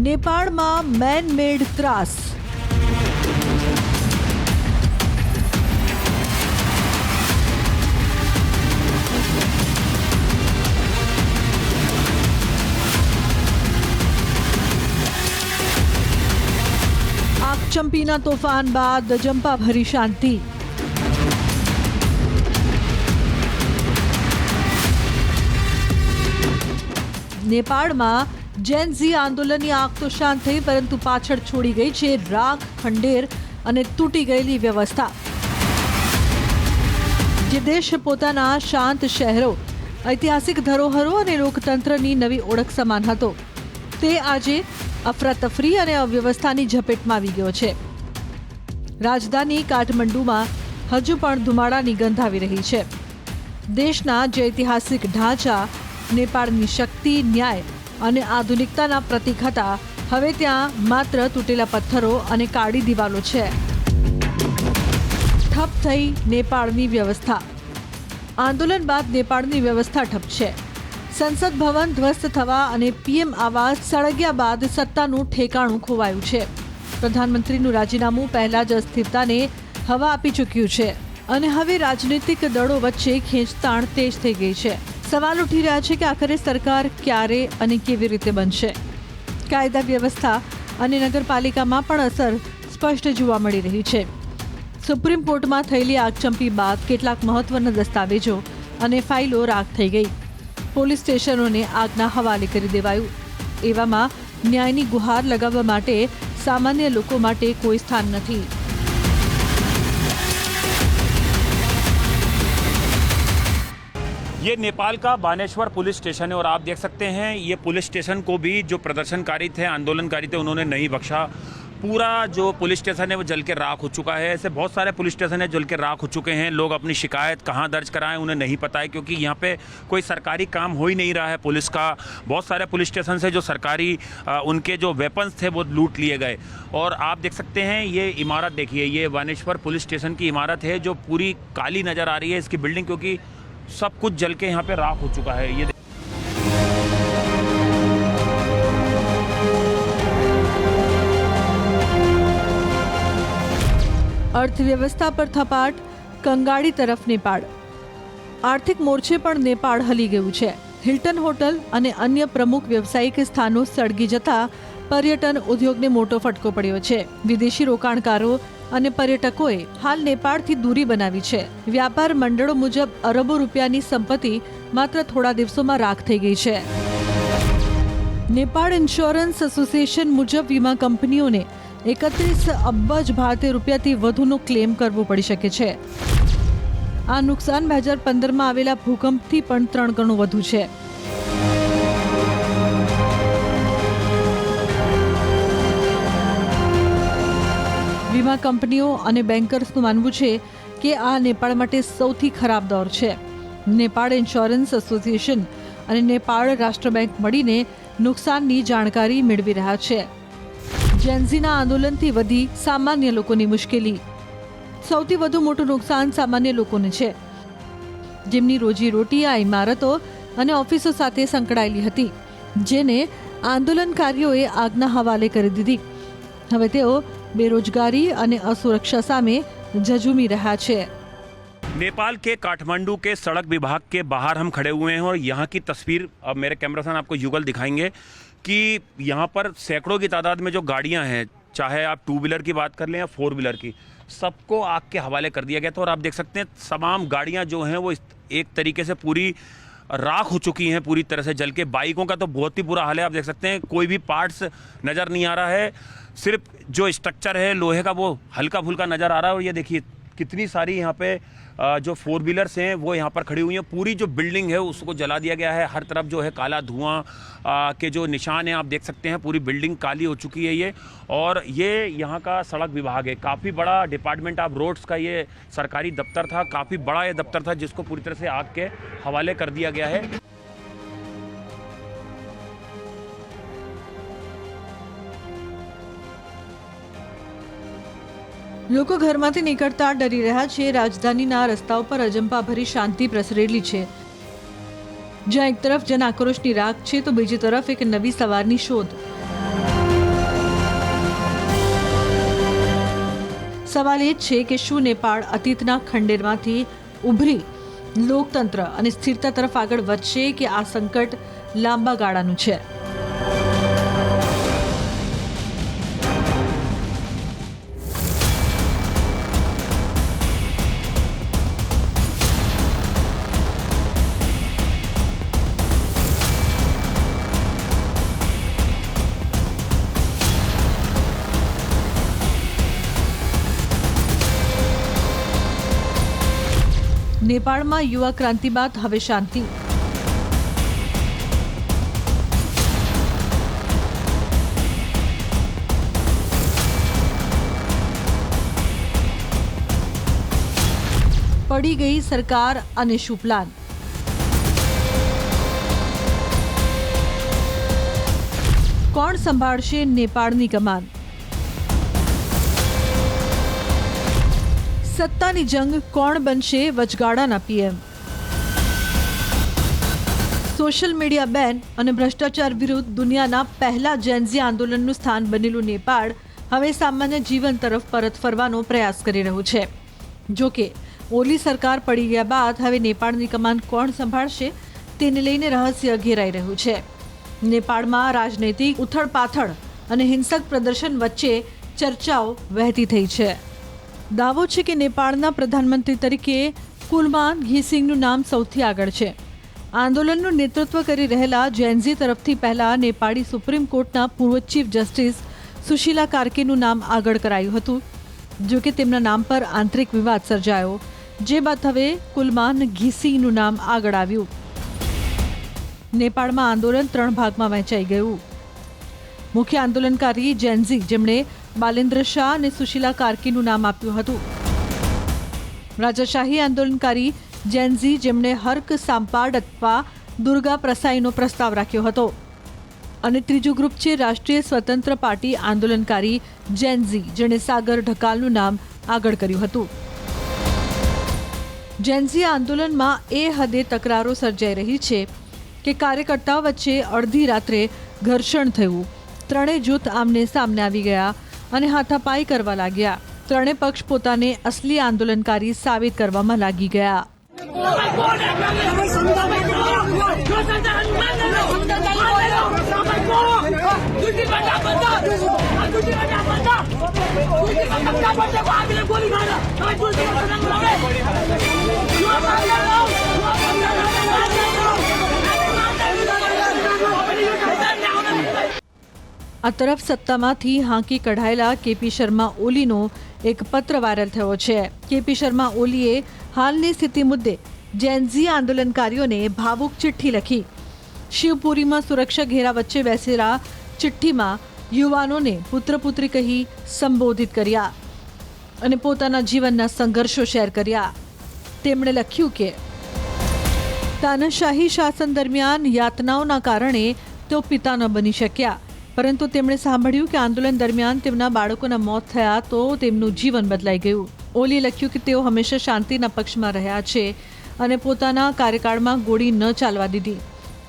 नेपाळમાં main મેડ ત્રાસ. આગચંપીના તોફાન બાદ જંપાભરી શાંતિ. નેપાળમાં જેન ઝી આંદોલનની આગ તો શાંત થઈ, પરંતુ પાછળ છોડી ગઈ છે રાખ, ખંડેર અને તૂટી ગયેલી વ્યવસ્થા. જે દેશ પોતાના શાંત શહેરો, ઐતિહાસિક ધરોહરો અને લોકતંત્રની નવી ઓળખ સમાન હતો, તે આજે અફરાતફરી અને અવ્યવસ્થાની ઝપેટમાં આવી ગયો છે. રાજધાની કાઠમંડુમાં હજુ પણ ધુમાડાની ગંધ આવી રહી છે. દેશના જે ઐતિહાસિક ઢાંચા નેપાળની શક્તિ, ન્યાય અને આધુનિકતાના પ્રતીક હતા, હવે ત્યાં માત્ર તૂટેલા પથ્થરો અને કાળી દિવાલો છે. ઠપ થઈ નેપાળની વ્યવસ્થા. આંદોલન બાદ નેપાળની વ્યવસ્થા ઠપ છે. સંસદ ભવન ધ્વસ્ત થવા અને પીએમ આવાસ સળગ્યા બાદ સત્તાનું ઠેકાણું ખોવાયું છે. પ્રધાનમંત્રીનું રાજીનામું પહેલા જ અસ્થિરતાને હવા આપી ચૂક્યું છે અને હવે રાજનૈતિક દળો વચ્ચે ખેંચતાણ તેજ થઈ ગઈ છે. સવાલ ઉઠી રહ્યા છે કે આખરે સરકાર ક્યારે અને કેવી રીતે બનશે. કાયદા વ્યવસ્થા અને નગરપાલિકામાં પણ અસર સ્પષ્ટ જોવા મળી રહી છે. સુપ્રીમ કોર્ટમાં થયેલી આગચંપી બાદ કેટલાક મહત્વના દસ્તાવેજો અને ફાઇલો રાખ થઈ ગઈ. પોલીસ સ્ટેશનોને આગના હવાલે કરી દેવાયું. એવામાં ન્યાયની ગુહાર લગાવવા માટે સામાન્ય લોકો માટે કોઈ સ્થાન નથી. ये नेपाल का बानेश्वर पुलिस स्टेशन है और आप देख सकते हैं ये पुलिस स्टेशन को भी जो प्रदर्शनकारी थे, आंदोलनकारी थे, उन्होंने नहीं बख्शा. पूरा जो पुलिस स्टेशन है वो जल के राख हो चुका है. ऐसे बहुत सारे पुलिस स्टेशन है जल के राख हो चुके हैं. लोग अपनी शिकायत कहाँ दर्ज कराएं उन्हें नहीं पता है, क्योंकि यहाँ पे कोई सरकारी काम हो ही नहीं रहा है पुलिस का. बहुत सारे पुलिस स्टेशन से जो सरकारी उनके जो वेपन्स थे वो लूट लिए गए. और आप देख सकते हैं ये इमारत देखिए, ये बानेश्वर पुलिस स्टेशन की इमारत है जो पूरी काली नज़र आ रही है इसकी बिल्डिंग, क्योंकि सब कुछ जल के यहाँ पे राख हो चुका है. ये અર્થવ્યવસ્થા પર થપાટ, કંગાળી તરફ નેપાળ. આર્થિક મોરચે પણ નેપાળ હલી ગયું છે. હિલ્ટન હોટલ અને અન્ય પ્રમુખ વ્યવસાયિક સ્થાનો સળગી જતા પર્યટન ઉદ્યોગને મોટો ફટકો પડ્યો છે. વિદેશી રોકાણકારો અને પર્યટકોએ હાલ નેપાળથી દૂરી બનાવી છે. વ્યાપાર મંડળો મુજબ અરબો રૂપિયાની સંપત્તિ માત્ર થોડા દિવસોમાં રાખ થઈ ગઈ છે. નેપાળ ઇન્સ્યોરન્સ એસોસિએશન મુજબ વીમા કંપનીઓને 31 અબજ ભારતીય રૂપિયાથી વધુનો ક્લેમ કરવો પડી શકે છે. આ નુકસાન 2015માં આવેલા ભૂકંપથી પણ 3 ગણું વધુ છે. વીમા કંપનીઓ અને બેન્કર્સનું માનવું છે કે આ નેપાળ માટે સૌથી ખરાબ દોર છે. નેપાળ ઇન્સ્યોરન્સ એસોસિએશન અને નેપાળ રાષ્ટ્ર બેંક મળીને નુકસાનની જાણકારી મેળવી રહ્યા છે. જેન્ઝીના આંદોલનથી વધી સામાન્ય લોકોની મુશ્કેલી. સૌથી વધુ મોટું નુકસાન સામાન્ય લોકોને છે, જેમની રોજીરોટી આ ઇમારતો અને ઓફિસો સાથે સંકળાયેલી હતી, જેને આંદોલનકારીઓએ આગના હવાલે કરી દીધી. હવે તેઓ बेरोजगारी અને असुरक्षा सामे झझूमी रहा है. नेपाल के काठमांडू के सड़क विभाग के बाहर हम खड़े हुए हैं और यहाँ की तस्वीर अब मेरे कैमरा मैन आपको युगल दिखाएंगे कि यहाँ पर सैकड़ों की तादाद में जो गाड़ियाँ हैं, चाहे आप 2 व्हीलर की बात कर लें या 4 व्हीलर की, सबको आग के हवाले कर दिया गया था. और आप देख सकते हैं तमाम गाड़ियाँ जो हैं वो एक तरीके से पूरी राख हो चुकी हैं, पूरी तरह से जल के. बाइकों का तो बहुत ही बुरा हाल है. आप देख सकते हैं कोई भी पार्ट्स नज़र नहीं आ रहा है, सिर्फ जो स्ट्रक्चर है लोहे का वो हल्का फुल्का नज़र आ रहा है. और ये देखिए कितनी सारी यहाँ पे जो 4 व्हीलर्स हैं वो यहाँ पर खड़ी हुई हैं. पूरी जो बिल्डिंग है उसको जला दिया गया है. हर तरफ जो है काला धुआं के जो निशान हैं आप देख सकते हैं. पूरी बिल्डिंग काली हो चुकी है ये. और ये यहाँ का सड़क विभाग है, काफ़ी बड़ा डिपार्टमेंट ऑफ रोड्स का ये सरकारी दफ्तर था. काफ़ी बड़ा ये दफ्तर था जिसको पूरी तरह से आग के हवाले कर दिया गया है. લોકો ઘરમાંથી નીકળતા ડરી રહ્યા છે. રાજધાનીના રસ્તાઓ પર અજંપાભરી શાંતિ પ્રસરેલી છે. જ્યાં એક તરફ જન આક્રોશની રાખ છે તો બીજી તરફ એક નવી સવારની શોધ. સવાલ એ છે કે શું નેપાળ અતીતના ખંડેરમાંથી ઉભરી લોકતંત્ર અને સ્થિરતા તરફ આગળ વધશે કે આ સંકટ લાંબા ગાળાનું છે? નેપાળમાં યુવા ક્રાંતિ બાદ હવે શાંતિ. પડી ગઈ સરકાર અને શું પ્લાન? કોણ સંભાળશે નેપાળની કમાન? સત્તાની જંગ, કોણ બનશે વચગાળાના પીએમ? સોશિયલ મીડિયા બેન અને ભ્રષ્ટાચાર વિરુદ્ધ દુનિયાના પહેલા જેનઝી આંદોલનનું સ્થાન બનેલું નેપાળ હવે સામાન્ય જીવન તરફ પરત ફરવાનો પ્રયાસ કરી રહ્યું છે. જો કે ઓલી સરકાર પડી ગયા બાદ હવે નેપાળની કમાન કોણ સંભાળશે તેને લઈને રહસ્ય ઘેરાઈ રહ્યું છે. નેપાળમાં રાજનૈતિક ઉથળપાથળ અને હિંસક પ્રદર્શન વચ્ચે ચર્ચાઓ વહેતી થઈ છે. દાવો છે કે નેપાળના પ્રધાનમંત્રી તરીકે કુલમાન ઘીસિંગનું નામ સૌથી આગળ છે. આંદોલનનું નેતૃત્વ કરી રહેલા જેનઝી તરફથી પહેલા નેપાળી સુપ્રીમ કોર્ટના પૂર્વ ચીફ જસ્ટિસ સુશીલા કાર્કેનું નામ આગળ કરાયું હતું. જો કે તેમના નામ પર આંતરિક વિવાદ સર્જાયો, જે બાદ હવે કુલમાન ઘીસિંગનું નામ આગળ આવ્યું. નેપાળમાં આંદોલન 3 ભાગમાં વહેંચાઈ ગયું. મુખ્ય આંદોલનકારી જેનઝી, જેમણે બાલેન્દ્ર શાહ અને સુશીલા કાર્કીનું નામ આપ્યું હતું. રાજાશાહી આંદોલનકારી જેનઝી, જેમણે હર્ક સામ્પાડ અથવા દુર્ગા પ્રસાઈનો પ્રસ્તાવ રાખ્યો હતો. અને ત્રીજું ગ્રુપ છે રાષ્ટ્રીય સ્વતંત્ર પાર્ટી આંદોલનકારી જેનઝી, જેણે સાગર ઢકાલનું નામ આગળ કર્યું હતું. જેનઝી આંદોલનમાં એ હદે તકરારો સર્જાઈ રહી છે કે કાર્યકર્તાઓ વચ્ચે અડધી રાત્રે ઘર્ષણ થયું. ત્રણેય જૂથ આમને સામને આવી ગયા અને હાથાપાઈ કરવા લાગ્યા. ત્રણેય પક્ષ પોતાને અસલી આંદોલનકારી સાબિત કરવામાં લાગી ગયા. આ તરફ સત્તામાંથી હાંકી કઢાયેલા કેપી શર્મા ઓલીનો એક પત્ર વાયરલ થયો છે. કેપી શર્મા ઓલીએ હાલની સ્થિતિ મુદ્દે જેનઝી આંદોલનકારીઓને ભાવુક ચિઠ્ઠી લખી. શિવપુરીમાં સુરક્ષા ઘેરા વચ્ચે બેસેલા ચિઠ્ઠીમાં યુવાનોને પુત્રપુત્રી કહી સંબોધિત કર્યા અને પોતાના જીવનના સંઘર્ષો શેર કર્યા. તેમણે લખ્યું કે તાનાશાહી શાસન દરમિયાન યાતનાઓના કારણે તેઓ પિતા ન બની શક્યા, પરંતુ તેમણે સાંભળ્યું કે આંદોલન દરમિયાન તેમના બાળકોના મોત થયા તો તેમનું જીવન બદલાઈ ગયું. ઓલીએ લખ્યું કે તેઓ હંમેશા શાંતિના પક્ષમાં રહ્યા છે અને પોતાના કાર્યકાળમાં ગોળી ન ચાલવા દીધી.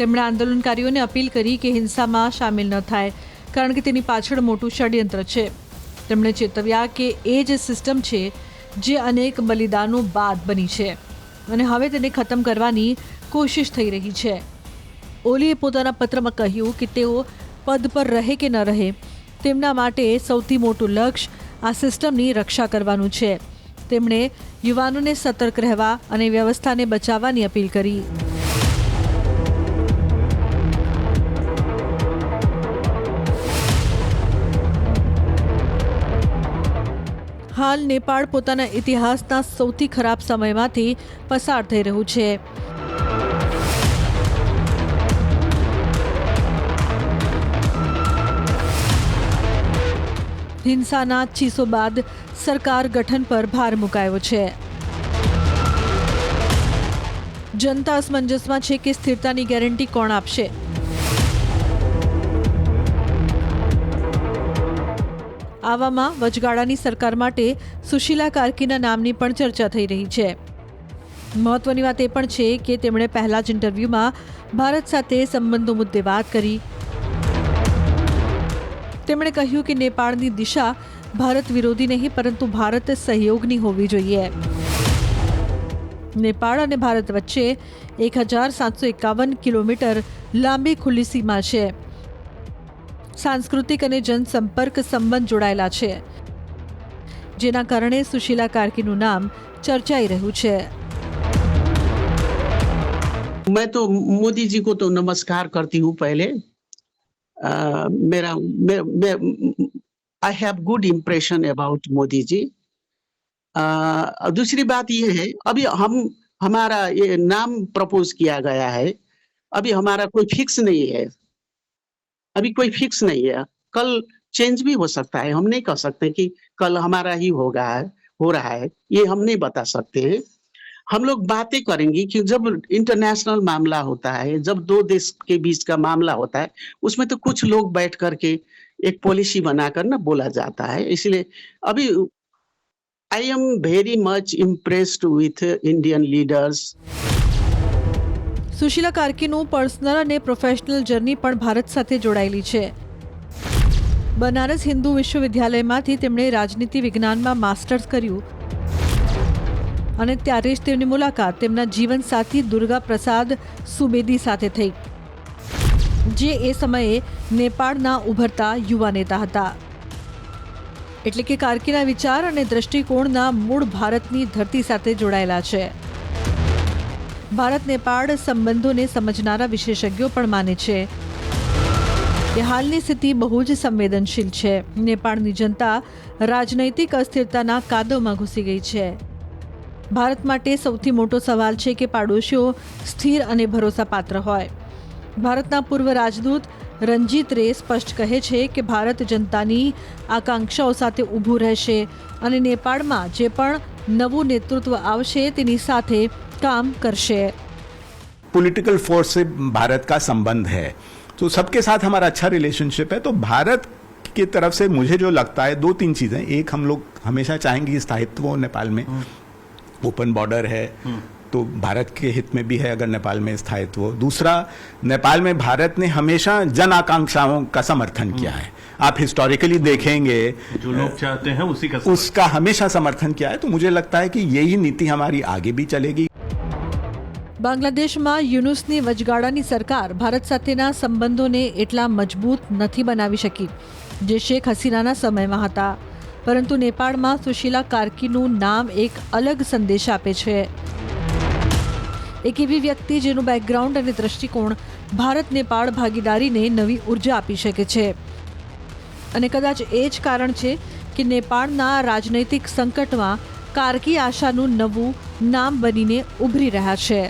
તેમણે આંદોલનકારીઓને અપીલ કરી કે હિંસામાં સામેલ ન થાય, કારણ કે તેની પાછળ મોટું ષડયંત્ર છે. તેમણે ચેતવ્યા કે એ જ સિસ્ટમ છે જે અનેક બલિદાનો બાદ બની છે અને હવે તેને ખતમ કરવાની કોશિશ થઈ રહી છે. ઓલીએ પોતાના પત્રમાં કહ્યું કે તેઓ પદ પર રહે કે ન રહે, તેમના માટે સૌથી મોટું લક્ષ્ય આ સિસ્ટમની રક્ષા કરવાનું છે. તેમણે યુવાનોને સતર્ક રહેવા અને વ્યવસ્થાને બચાવવાની અપીલ કરી. હાલ નેપાળ પોતાના ઇતિહાસના સૌથી ખરાબ સમયમાંથી પસાર થઈ રહ્યું છે. હિંસાના ચીસો બાદ સરકાર ગઠન પર ભાર મુકાયો છે. જનતા અસમંજસમાં છે કે સ્થિરતાની ગેરંટી કોણ આપશે. આવામાં વચગાળાની સરકાર માટે સુશીલા કાર્કીના નામની પણ ચર્ચા થઈ રહી છે. મહત્વની વાત એ પણ છે કે તેમણે પહેલા જ ઇન્ટરવ્યૂમાં ભારત સાથે સંબંધો મુદ્દે વાત કરી. તેમણે કહ્યું કે નેપાળની દિશા ભારત વિરોધી નહીં પરંતુ ભારત સહયોગની હોવી જોઈએ. નેપાળ અને ભારત વચ્ચે 1751 કિલોમીટર લાંબી ખુલ્લી સીમા છે. સાંસ્કૃતિક અને જનસંપર્ક સંબંધ જોડાયેલા છે, જેના કારણે સુશીલા કાર્કીનું નામ ચર્ચાઈ રહ્યું છે. मैं तो मोदी जी को तो नमस्कार करती हूँ पहले. I have good impression about Modi ji. दूसरी बात ये है, अभी हमारा ये नाम प्रपोज किया गया है, अभी हमारा कोई फिक्स नहीं है. अभी कोई फिक्स नहीं है, कल चेंज भी हो सकता है. हम नहीं कह सकते कि कल हमारा ही हो रहा है, ये हम नहीं बता सकते. हम लोग बातें करेंगे कि जब इंटरनेशनल मामला होता है, जब दो देश के बीच का मामला होता है, उसमें तो कुछ लोग बैठ करके एक पॉलिसी बनाकर ना बोला जाता है. इसलिए अभी I am very much impressed with Indian leaders. Sushila કાર્કીનું પર્સનલ અને પ્રોફેશનલ જર્ની પણ ભારત સાથે જોડાયેલી છે. બનારસ હિન્દુ વિશ્વવિદ્યાલયમાંથી તેમણે રાજનીતિ વિજ્ઞાનમાં માસ્ટર્સ કર્યું અને ત્યારે જ તેમની મુલાકાત તેમના જીવનસાથી દુર્ગા પ્રસાદ સુબેદી સાથે થઈ, જે એ સમયે નેપાળના ઉભરતા યુવા નેતા હતા. એટલે કે કાર્કીના વિચાર અને દ્રષ્ટિકોણના મૂળ ભારતની ધરતી સાથે જોડાયેલા છે. ભારત નેપાળ સંબંધોને સમજનારા વિશેષજ્ઞો પણ માને છે કે હાલની સ્થિતિ બહુ જ સંવેદનશીલ છે. નેપાળની જનતા રાજનૈતિક અસ્થિરતાના કાદવમાં ઘૂસી ગઈ છે. ભારત માટે સૌથી મોટો સવાલ છે કે પાડોશીઓ સ્થિર અને ભરોસાપાત્ર હોય. ભારતના પૂર્વ રાજદૂત રંજીત રે સ્પષ્ટ કહે છે કે ભારત જનતાની આકાંક્ષાઓ સાથે ઊભું રહેશે અને નેપાળમાં જે પણ નવું નેતૃત્વ આવશે તેની સાથે काम करशे. पॉलिटिकल फोर्स से भारत का संबंध है, तो सबके साथ हमारा अच्छा रिलेशनशिप है. तो भारत की तरफ से मुझे जो लगता है 2-3 चीज़ें. एक, हम लोग हमेशा चाहेंगे कि स्थायित्व हो नेपाल में. ओपन बॉर्डर है तो भारत के हित में भी है अगर नेपाल में स्थायित्व हो. दूसरा, नेपाल में भारत ने हमेशा जन आकांक्षाओं का समर्थन किया है. आप हिस्टोरिकली देखेंगे जो लोग चाहते हैं उसका हमेशा समर्थन किया है. तो मुझे लगता है कि यही नीति हमारी आगे भी चलेगी. બાંગ્લાદેશમાં યુનુસની વચગાળાની સરકાર ભારત સાથેના સંબંધોને એટલા મજબૂત નથી બનાવી શકી જે શેખ હસીનાના સમયમાં હતા. પરંતુ નેપાળમાં સુશીલા કાર્કીનું નામ એક અલગ સંદેશ આપે છે. એક એવી વ્યક્તિ જેનું બેકગ્રાઉન્ડ અને દ્રષ્ટિકોણ ભારત નેપાળ ભાગીદારીને નવી ઉર્જા આપી શકે છે. અને કદાચ એ જ કારણ છે કે નેપાળના રાજનૈતિક સંકટમાં કાર્કી આશાનું નવું નામ બનીને ઉભરી રહ્યા છે.